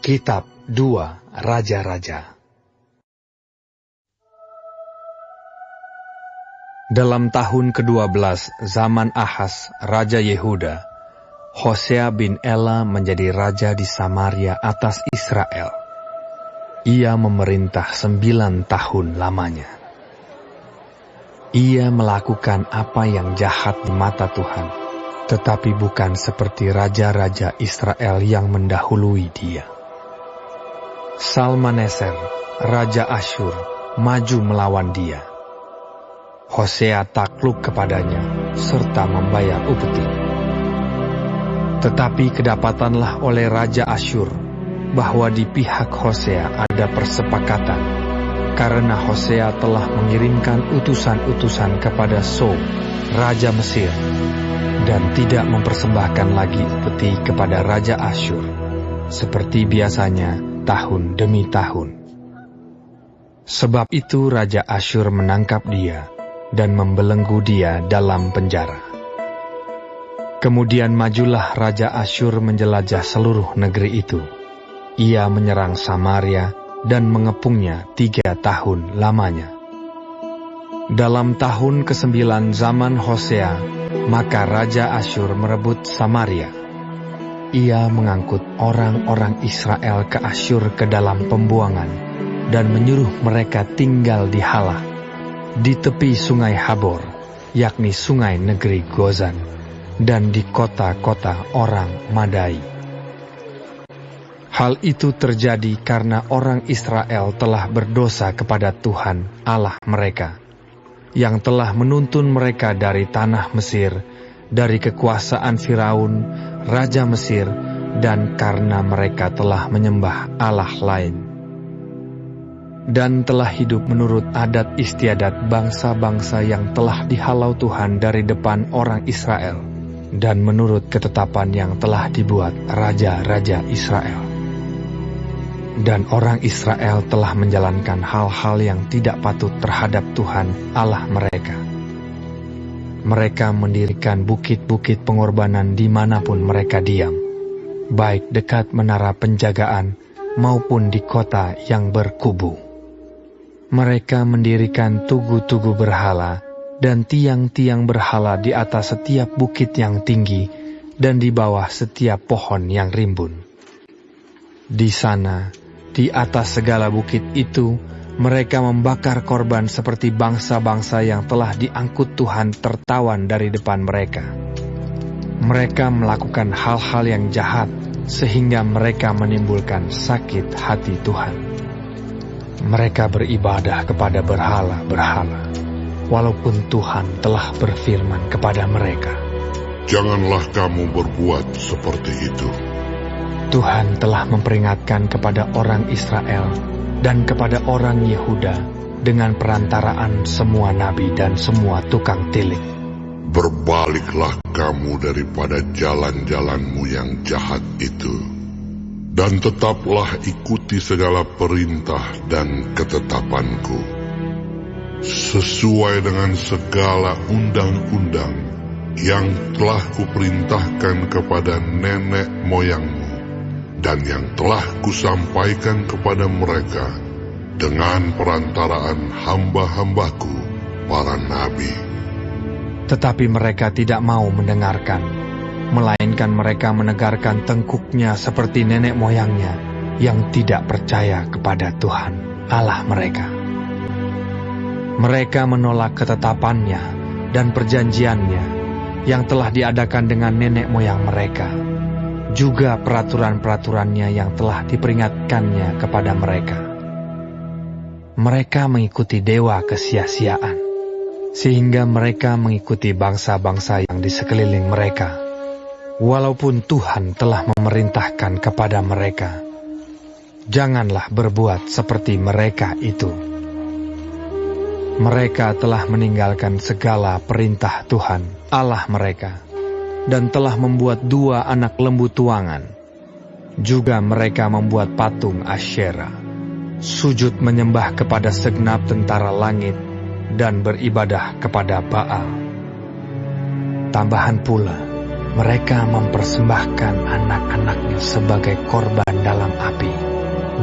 Kitab 2 Raja-Raja. Dalam tahun ke-12 zaman Ahaz, Raja Yehuda, Hosea bin Ela menjadi raja di Samaria atas Israel. Ia memerintah 9 tahun lamanya. Ia melakukan apa yang jahat di mata Tuhan, tetapi bukan seperti raja-raja Israel yang mendahului dia. Salmaneser, Raja Asyur, maju melawan dia. Hosea takluk kepadanya, serta membayar upeti. Tetapi kedapatanlah oleh Raja Asyur, bahwa di pihak Hosea ada persepakatan, karena Hosea telah mengirimkan utusan-utusan kepada So, Raja Mesir, dan tidak mempersembahkan lagi upeti kepada Raja Asyur, seperti biasanya, tahun demi tahun. Sebab itu Raja Asyur menangkap dia dan membelenggu dia dalam penjara. Kemudian majulah Raja Asyur menjelajah seluruh negeri itu. Ia menyerang Samaria dan mengepungnya 3 tahun lamanya. Dalam tahun ke-9 zaman Hosea, maka Raja Asyur merebut Samaria. Ia mengangkut orang-orang Israel ke Asyur ke dalam pembuangan dan menyuruh mereka tinggal di Halah, di tepi sungai Habor, yakni sungai negeri Gozan, dan di kota-kota orang Madai. Hal itu terjadi karena orang Israel telah berdosa kepada Tuhan Allah mereka, yang telah menuntun mereka dari tanah Mesir, dari kekuasaan Firaun, Raja Mesir, dan karena mereka telah menyembah Allah lain. Dan telah hidup menurut adat istiadat bangsa-bangsa yang telah dihalau Tuhan dari depan orang Israel, dan menurut ketetapan yang telah dibuat raja-raja Israel. Dan orang Israel telah menjalankan hal-hal yang tidak patut terhadap Tuhan Allah mereka. Mereka mendirikan bukit-bukit pengorbanan dimanapun mereka diam, baik dekat menara penjagaan maupun di kota yang berkubu. Mereka mendirikan tugu-tugu berhala dan tiang-tiang berhala di atas setiap bukit yang tinggi dan di bawah setiap pohon yang rimbun. Di sana, di atas segala bukit itu, mereka membakar korban seperti bangsa-bangsa yang telah diangkut Tuhan tertawan dari depan mereka. Mereka melakukan hal-hal yang jahat sehingga mereka menimbulkan sakit hati Tuhan. Mereka beribadah kepada berhala-berhala, walaupun Tuhan telah berfirman kepada mereka, "Janganlah kamu berbuat seperti itu." Tuhan telah memperingatkan kepada orang Israel dan kepada orang Yehuda dengan perantaraan semua nabi dan semua tukang tilik. Berbaliklah kamu daripada jalan-jalanmu yang jahat itu, dan tetaplah ikuti segala perintah dan ketetapanku, sesuai dengan segala undang-undang yang telah kuperintahkan kepada nenek moyangmu, dan yang telah kusampaikan kepada mereka dengan perantaraan hamba-hambaku, para nabi. Tetapi mereka tidak mau mendengarkan, melainkan mereka menegarkan tengkuknya seperti nenek moyangnya yang tidak percaya kepada Tuhan Allah mereka. Mereka menolak ketetapannya dan perjanjiannya yang telah diadakan dengan nenek moyang mereka, juga peraturan-peraturannya yang telah diperingatkannya kepada mereka. Mereka mengikuti dewa kesia-siaan, sehingga mereka mengikuti bangsa-bangsa yang di sekeliling mereka, walaupun Tuhan telah memerintahkan kepada mereka, "Janganlah berbuat seperti mereka itu." Mereka telah meninggalkan segala perintah Tuhan Allah mereka, dan telah membuat 2 anak lembu tuangan. Juga mereka membuat patung Asyera, sujud menyembah kepada segenap tentara langit, dan beribadah kepada Baal. Tambahan pula, Mereka mempersembahkan anak-anaknya sebagai korban dalam api,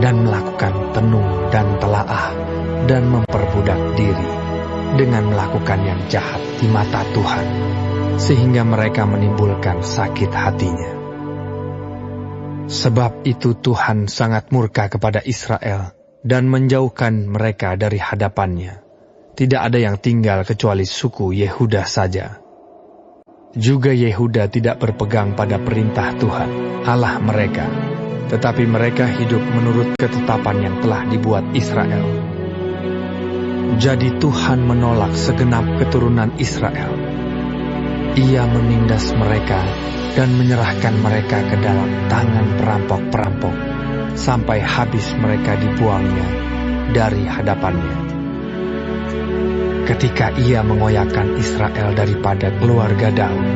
dan melakukan tenung dan telaah, dan memperbudak diri dengan melakukan yang jahat di mata Tuhan, sehingga mereka menimbulkan sakit hatinya. Sebab itu Tuhan sangat murka kepada Israel dan menjauhkan mereka dari hadapannya. Tidak ada yang tinggal kecuali suku Yehuda saja. Juga Yehuda tidak berpegang pada perintah Tuhan, Allah mereka, tetapi mereka hidup menurut ketetapan yang telah dibuat Israel. Jadi Tuhan menolak segenap keturunan Israel. Ia menindas mereka dan menyerahkan mereka ke dalam tangan perampok-perampok, sampai habis mereka dibuangnya dari hadapannya. Ketika ia mengoyakkan Israel daripada keluarga Daud,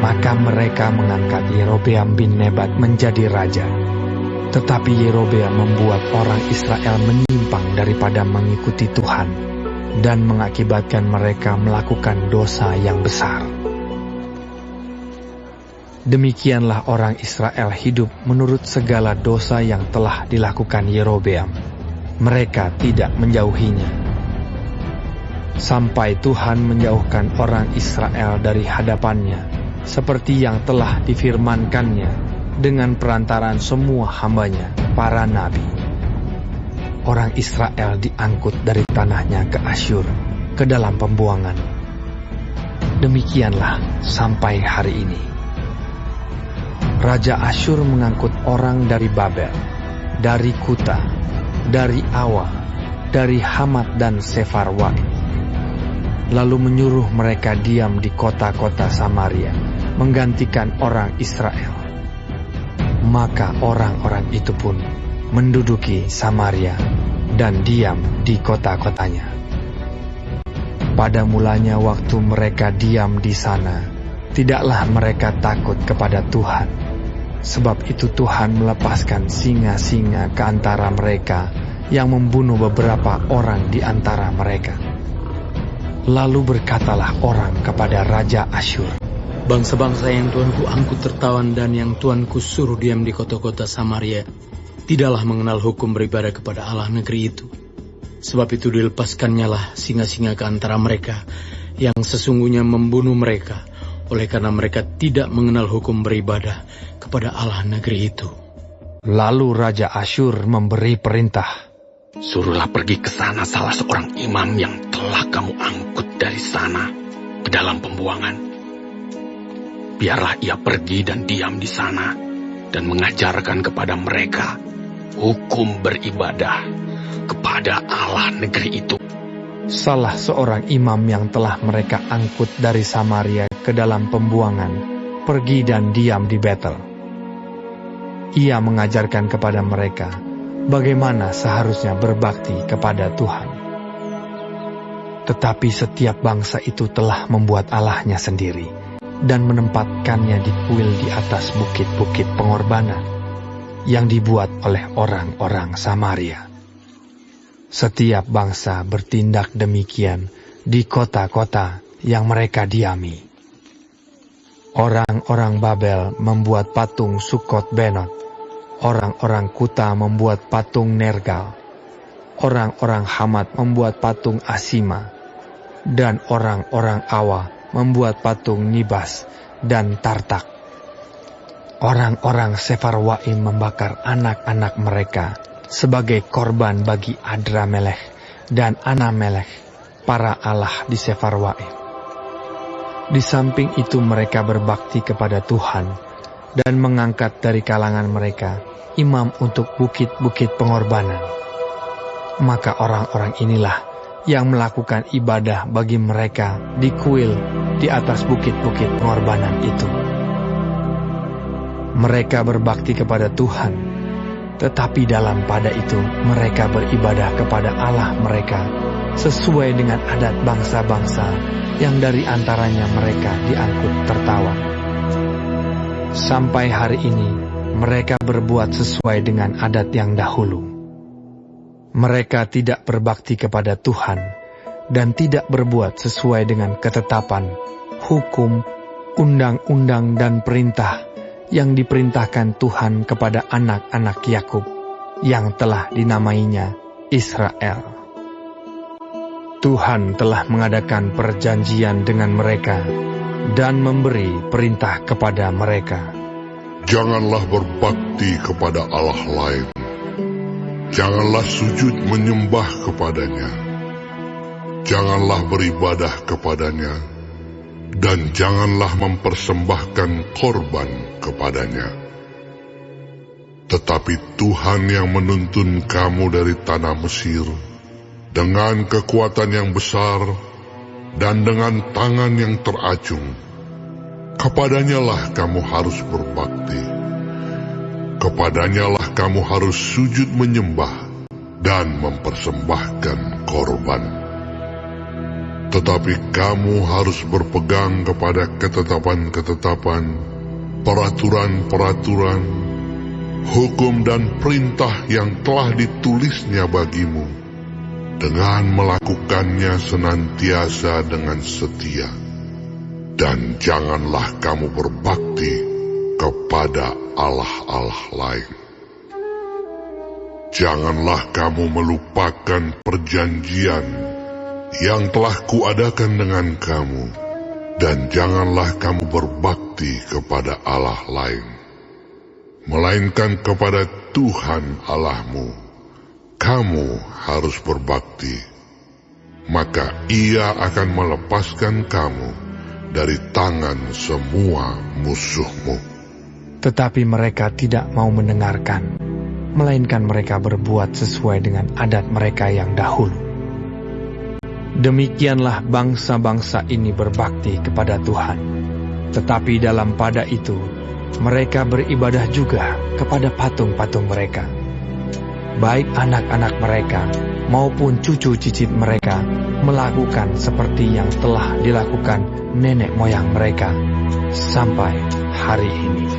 maka mereka mengangkat Yerobeam bin Nebat menjadi raja. Tetapi Yerobeam membuat orang Israel menyimpang daripada mengikuti Tuhan, dan mengakibatkan mereka melakukan dosa yang besar. Demikianlah orang Israel hidup menurut segala dosa yang telah dilakukan Yerobeam. Mereka tidak menjauhinya. Sampai Tuhan menjauhkan orang Israel dari hadapannya, seperti yang telah difirmankannya dengan perantaraan semua hambanya, para nabi. Orang Israel diangkut dari tanahnya ke Asyur, ke dalam pembuangan. Demikianlah sampai hari ini. Raja Asyur mengangkut orang dari Babel, dari Kuta, dari Awa, dari Hamat dan Sefarwaim, lalu menyuruh mereka diam di kota-kota Samaria, menggantikan orang Israel. Maka orang-orang itu pun menduduki Samaria dan diam di kota-kotanya. Pada mulanya waktu mereka diam di sana, tidaklah mereka takut kepada Tuhan. Sebab itu Tuhan melepaskan singa-singa ke antara mereka yang membunuh beberapa orang di antara mereka. Lalu berkatalah orang kepada Raja Asyur, bangsa-bangsa yang Tuanku angkut tertawan dan yang Tuanku suruh diam di kota-kota Samaria tidaklah mengenal hukum beribadah kepada Allah negeri itu. Sebab itu dilepaskannya lah singa-singa ke antara mereka yang sesungguhnya membunuh mereka, oleh karena mereka tidak mengenal hukum beribadah kepada Allah negeri itu. Lalu Raja Asyur memberi perintah, suruhlah pergi ke sana salah seorang imam yang telah kamu angkut dari sana ke dalam pembuangan. Biarlah ia pergi dan diam di sana dan mengajarkan kepada mereka hukum beribadah kepada Allah negeri itu. Salah seorang imam yang telah mereka angkut dari Samaria ke dalam pembuangan pergi dan diam di Betel. Ia mengajarkan kepada mereka bagaimana seharusnya berbakti kepada Tuhan. Tetapi setiap bangsa itu telah membuat Allahnya sendiri dan menempatkannya di kuil di atas bukit-bukit pengorbanan yang dibuat oleh orang-orang Samaria. Setiap bangsa bertindak demikian di kota-kota yang mereka diami. Orang-orang Babel membuat patung Sukot Benot, orang-orang Kuta membuat patung Nergal, orang-orang Hamat membuat patung Asima, dan orang-orang Awa membuat patung Nibas dan Tartak. Orang-orang Sefarwaim membakar anak-anak mereka sebagai korban bagi Adramelech dan Anamelech, para allah di Sefarwaim. Di samping itu mereka berbakti kepada Tuhan dan mengangkat dari kalangan mereka imam untuk bukit-bukit pengorbanan. Maka orang-orang inilah yang melakukan ibadah bagi mereka di kuil di atas bukit-bukit pengorbanan itu. Mereka berbakti kepada Tuhan, tetapi dalam pada itu mereka beribadah kepada Allah mereka sesuai dengan adat bangsa-bangsa yang dari antaranya mereka diangkut tertawan. Sampai hari ini mereka berbuat sesuai dengan adat yang dahulu. Mereka tidak berbakti kepada Tuhan dan tidak berbuat sesuai dengan ketetapan, hukum, undang-undang dan perintah yang diperintahkan Tuhan kepada anak-anak Yakub yang telah dinamainya Israel. Tuhan telah mengadakan perjanjian dengan mereka dan memberi perintah kepada mereka. Janganlah berbakti kepada Allah lain. Janganlah sujud menyembah kepadanya. Janganlah beribadah kepadanya. Dan janganlah mempersembahkan korban kepadanya. Tetapi Tuhan yang menuntun kamu dari tanah Mesir, dengan kekuatan yang besar dan dengan tangan yang teracung, kepadanya lah kamu harus berbakti. Kepadanya lah kamu harus sujud menyembah dan mempersembahkan korban. Tetapi kamu harus berpegang kepada ketetapan-ketetapan, peraturan-peraturan, hukum dan perintah yang telah ditulisnya bagimu, dengan melakukannya senantiasa dengan setia. Dan janganlah kamu berbakti kepada allah-allah lain. Janganlah kamu melupakan perjanjian yang telah kuadakan dengan kamu, dan janganlah kamu berbakti kepada allah lain, melainkan kepada Tuhan Allahmu. Kamu harus berbakti, maka Ia akan melepaskan kamu dari tangan semua musuhmu. Tetapi mereka tidak mau mendengarkan, melainkan mereka berbuat sesuai dengan adat mereka yang dahulu. Demikianlah bangsa-bangsa ini berbakti kepada Tuhan. Tetapi dalam pada itu, mereka beribadah juga kepada patung-patung mereka. Baik anak-anak mereka maupun cucu cicit mereka melakukan seperti yang telah dilakukan nenek moyang mereka sampai hari ini.